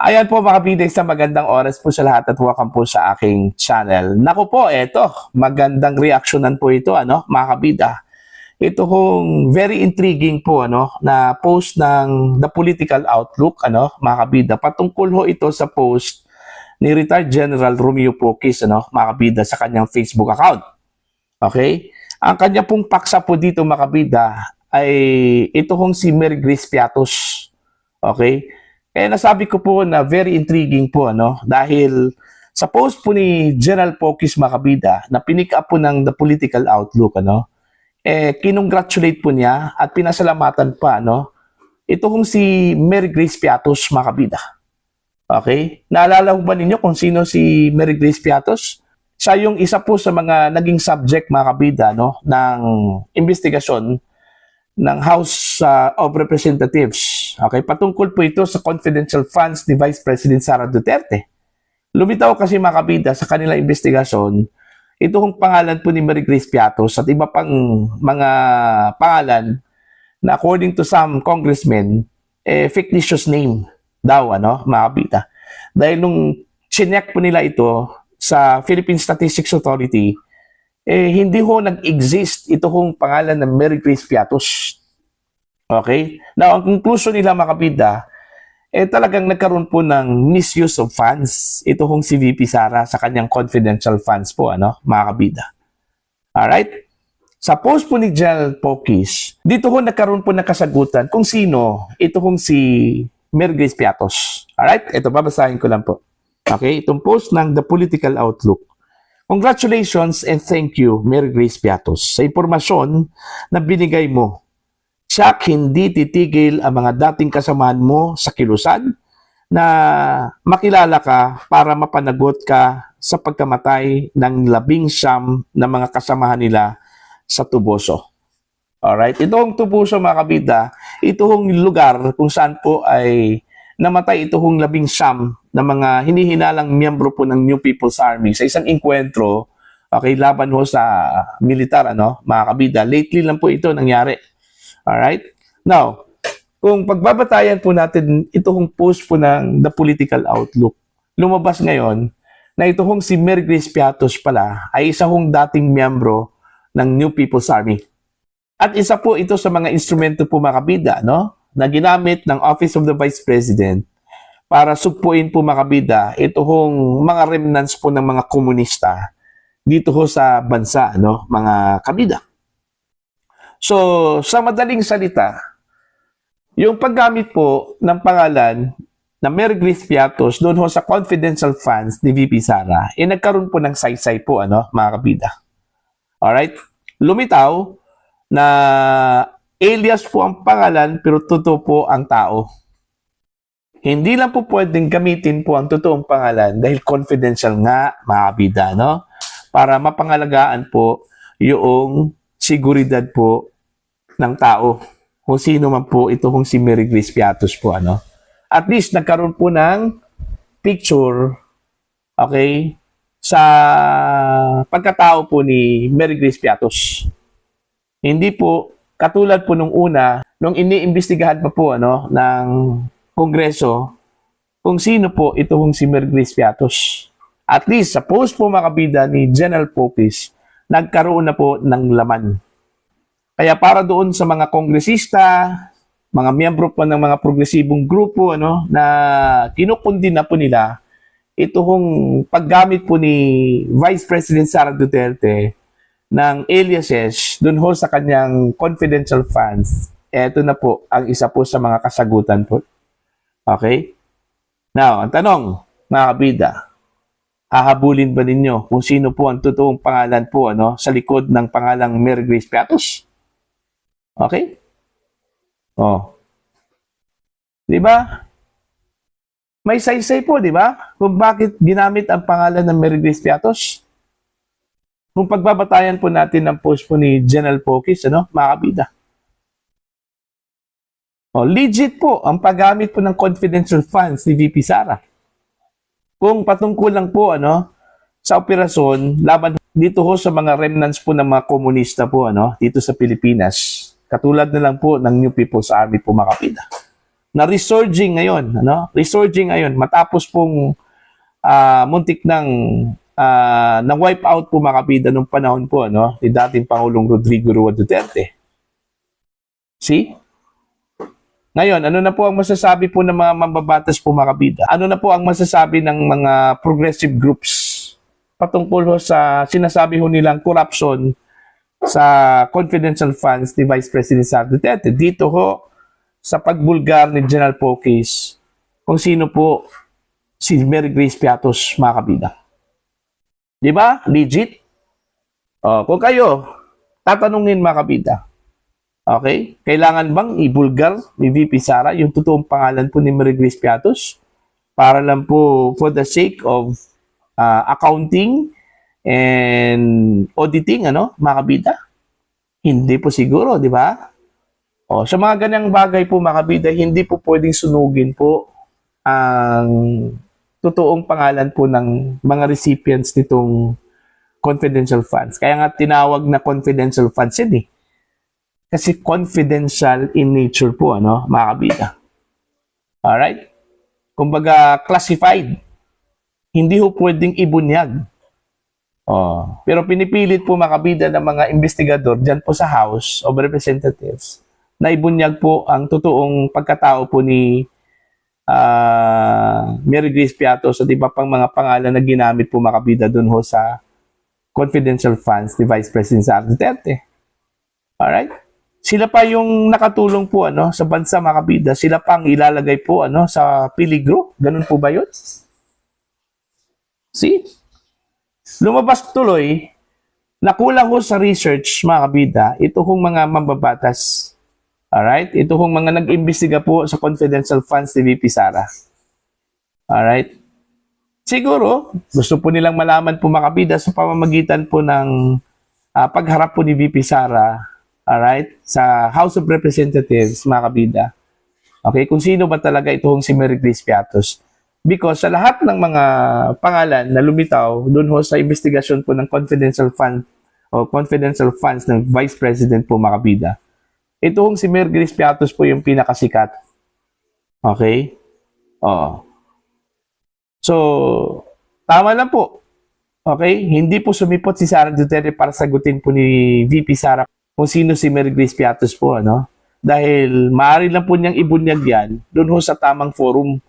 Ayan po mga kabida, isang magandang oras po sa lahat at welcome po sa aking channel. Naku po, eto, magandang reaksyonan po ito, mga kabida. Ito kong very intriguing po, na post ng The Political Outlook, mga kabida. Patungkol ho ito sa post ni retired General Romeo Pocis, mga kabida, sa kanyang Facebook account. Okay? Ang kanya pong paksa po dito, mga kabida, ay ito kong si Mary Grace Piatos. Okay? Kaya nasabi ko po na very intriguing po, dahil sa post po ni General Pocis, mga kabida, na pinick up po ng The Political Outlook, kinongratulate po niya at pinasalamatan pa, ito kong si Mary Grace Piatos, mga kabida. Okay? Naalala ko ba ninyo kung sino si Mary Grace Piatos? Siya yung isa po sa mga naging subject, mga kabida, ng investigasyon ng House of Representatives. Okay, patungkol po ito sa confidential funds ni Vice President Sara Duterte. Lumitaw kasi, mga kabida, sa kanilang investigasyon, ito kong pangalan po ni Mary Grace Piatos at iba pang mga pangalan na according to some congressmen, fictitious name daw, mga kabida. Dahil nung chinek po nila ito sa Philippine Statistics Authority, hindi ho nag-exist ito kong pangalan ng Mary Grace Piatos. Okay? Now, ang conclusion nila, mga kabida, talagang nagkaroon po ng misuse of funds. Ito kong si VP Sara sa kanyang confidential funds po, mga kabida. Alright? Sa post po ni General Pocis, dito ho nagkaroon po ng kasagutan kung sino ito kong si Mary Grace Piatos. Alright? Ito, babasahin ko lang po. Okay? Itong post ng The Political Outlook. Congratulations and thank you, Mary Grace Piatos, sa impormasyon na binigay mo. Siyak, hindi titigil ang mga dating kasamahan mo sa kilusan na makilala ka para mapanagot ka sa pagkamatay ng 19 na mga kasamahan nila sa Tuboso. Alright? Itong Tuboso, mga kabida, itong lugar kung saan po ay namatay itong 19 na mga hinihinalang miyembro po ng New People's Army sa isang enkwentro, okay, laban ho sa militar, mga kabida. Lately lang po ito nangyari. Alright? Now, kung pagbabatayan po natin itong post po ng The Political Outlook, lumabas ngayon na itong si Mary Grace Piatos pala ay isa hong dating miyembro ng New People's Army. At isa po ito sa mga instrumento po, mga kabida, na ginamit ng Office of the Vice President para sugpuin po, mga kabida, itong mga remnants po ng mga komunista dito ho sa bansa, mga kabida. So, sa madaling salita, yung paggamit po ng pangalan na Mary Grace Piatos doon ho sa confidential funds ni VP Sara, nagkaroon po ng saysay po, mga kabida. Alright? Lumitaw na alias po ang pangalan pero totoo po ang tao. Hindi lang po pwedeng gamitin po ang totoong pangalan dahil confidential nga, mga kabida, para mapangalagaan po yung seguridad po ng tao. Kung sino man po ito kung si Mary Grace Piatos po, At least nagkaroon po ng picture, okay, sa pagkatao po ni Mary Grace Piatos. Hindi po katulad po nung una, nung iniimbestigahan pa po, ng Kongreso, kung sino po ito kung si Mary Grace Piatos. At least sa post po, mga kabida, ni General Pocis, nagkaroon na po ng laman. Kaya para doon sa mga kongresista, mga miyembro po ng mga progresibong grupo, na kinukundi na po nila, ito kong paggamit po ni Vice President Sara Duterte ng aliases doon ho sa kanyang confidential funds. Ito na po ang isa po sa mga kasagutan po. Okay? Now, ang tanong, mga kabida, hahabulin ba ninyo kung sino po ang totoong pangalan po, sa likod ng pangalang Mary Grace Piatos? Okay? Oh. 'Di ba? May saysay po, 'di ba? Kung bakit ginamit ang pangalan ng Mary Grace Piatos. Kung pagbabatayan po natin ang post po ni General Pocis, mga kabida. Oh, legit po ang paggamit po ng confidential funds ni VP Sara. Kung patungkol lang po, sa operasyon laban dito ho sa mga remnants po ng mga komunista po, dito sa Pilipinas. Katulad na lang po ng New People's Army po, mga kabida. na resurging ngayon, ano? Resurging ngayon matapos pong muntik ng na-wipe out po mga kabida nung panahon po ano, ni dating Pangulong Rodrigo Roa Duterte. See? Ngayon, ano na po ang masasabi po ng mga mambabatas po mga kabida? Ano na po ang masasabi ng mga progressive groups patungkol ho sa sinasabi ho nilang corruption sa confidential funds ni Vice President Sara Duterte? Dito ho sa pagbulgar ni General Pocis kung sino po si Mary Grace Piatos mga kabida. Di ba? Legit? Kung kayo, tatanungin mga kabida, okay? Kailangan bang ibulgar ni VP Sara yung totoong pangalan po ni Mary Grace Piatos para lang po for the sake of accounting and auditing, ano, mga kabida? Hindi po siguro, di ba? Sa mga ganyang bagay po mga kabida, hindi po pwedeng sunugin po ang totoong pangalan po ng mga recipients nitong confidential funds. Kaya nga tinawag na confidential funds yun eh. Kasi confidential in nature po, ano, mga kabida. Alright? Kumbaga, classified. Hindi ho pwedeng ibunyag. Pero pinipilit po mga kabida ng mga investigador dyan po sa House of Representatives na ibunyag po ang totoong pagkatao po ni Mary Grace Piatos at iba pang mga pangalan na ginamit po mga kabida dun ho sa confidential funds ni Vice President Sara Duterte. Alright? Sila pa yung nakatulong po ano, sa bansa mga kabida. Sila pa ang ilalagay po ano, sa peligro. Ganun po ba yun? See? Lumabas tuloy na kulang ho sa research mga kabida. Ito hong mga mambabatas. Alright? Ito hong mga nag-imbestiga po sa confidential funds ni VP Sara. Alright? Siguro, gusto po nilang malaman po mga kabida sa pamamagitan po ng pagharap po ni VP Sara, alright, sa House of Representatives mga kabida. Okay? Kung sino ba talaga ito hong si Mary Grace Piatos. Because sa lahat ng mga pangalan na lumitaw doon ho sa investigasyon po ng confidential fund o confidential funds ng Vice President po mga kabida, ito hong si Mary Grace Piatos po yung pinakasikat. Okay? So, tama lang po. Okay? Hindi po sumipot si Sara Duterte para sagutin po ni VP Sara kung sino si Mary Grace Piatos po, ano? Dahil maaari lang po niyang ibunyag yan doon ho sa tamang forum.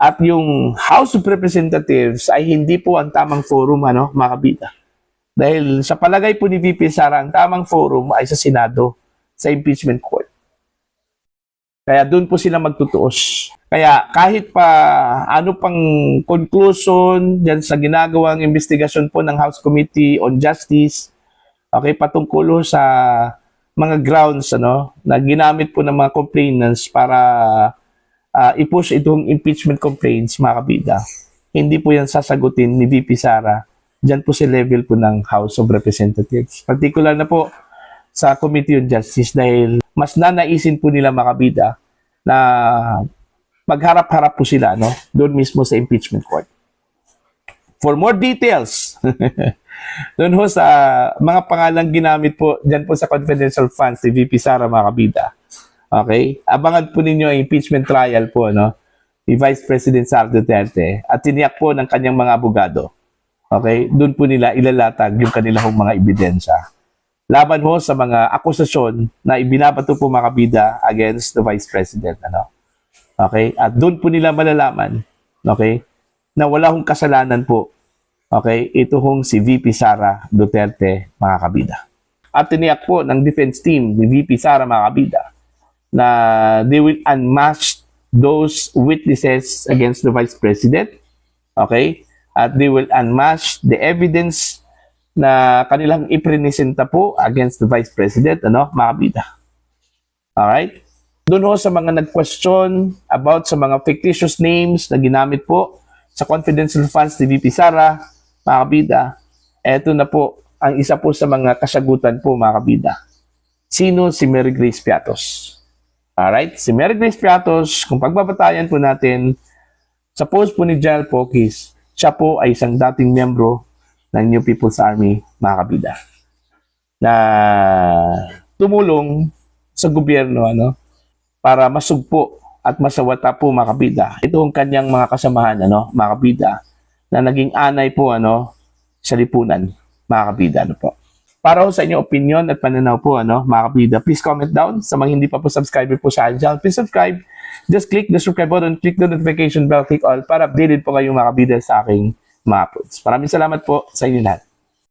At yung House of Representatives ay hindi po ang tamang forum, ano, mga kabida. Dahil sa palagay po ni VP Sara, ang tamang forum ay sa Senado, sa impeachment court. Kaya doon po sila magtutuos. Kaya kahit pa ano pang conclusion dyan sa ginagawang investigasyon po ng House Committee on Justice, okay, patungkol sa mga grounds ano, na ginamit po ng mga complainants para i-push itong impeachment complaints, mga kabida, hindi po yan sasagutin ni VP Sara dyan po sa level po ng House of Representatives. Particular na po sa Committee on Justice dahil mas nanaisin po nila mga kabida na magharap-harap po sila no, doon mismo sa impeachment court. For more details, doon ho sa mga pangalang ginamit po dyan po sa confidential funds ni VP Sara mga kabida. Okay? Abangan po ninyo ang impeachment trial po no, ni Vice President Sara Duterte at tiniyak po ng kanyang mga abogado. Okay? Doon po nila ilalatag yung kanilang mga ebidensya. Laban ho sa mga akusasyon na ibinabato po mga kabida against the Vice President. Ano? Okay? At doon po nila malalaman, okay, na wala hong kasalanan po, okay, ito hong si VP Sara Duterte, mga kabida. At tiniyak po ng defense team ni VP Sara, mga kabida, na they will unmask those witnesses against the Vice President, okay, at they will unmask the evidence na kanilang iprenesenta po against the Vice President, ano, mga kabida. Alright? Doon ho sa mga nag-question about sa mga fictitious names na ginamit po sa confidential funds ni VP Sara, mga kabida, eto na po ang isa po sa mga kasagutan po, mga kabida. Sino si Mary Grace Piatos? Alright? Si Mary Grace Piatos, kung pagbabatayan po natin sa post po ni General Pocis, siya po ay isang dating miyembro ng New People's Army, mga kabida, na tumulong sa gobyerno ano, para masugpo at at masawata po mga kabida. Ito ang kanyang mga kasamahan, ano, mga kabida, na naging anay po, ano, sa lipunan, mga kabida, ano po. Para ho sa inyong opinion at pananaw po, ano, mga kabida, please comment down. Sa mga hindi pa po subscriber po sa channel, please subscribe. Just click the subscribe button, click the notification bell, click all para updated po kayong mga kabida sa aking mga uploads. Maraming salamat po sa inyo lahat.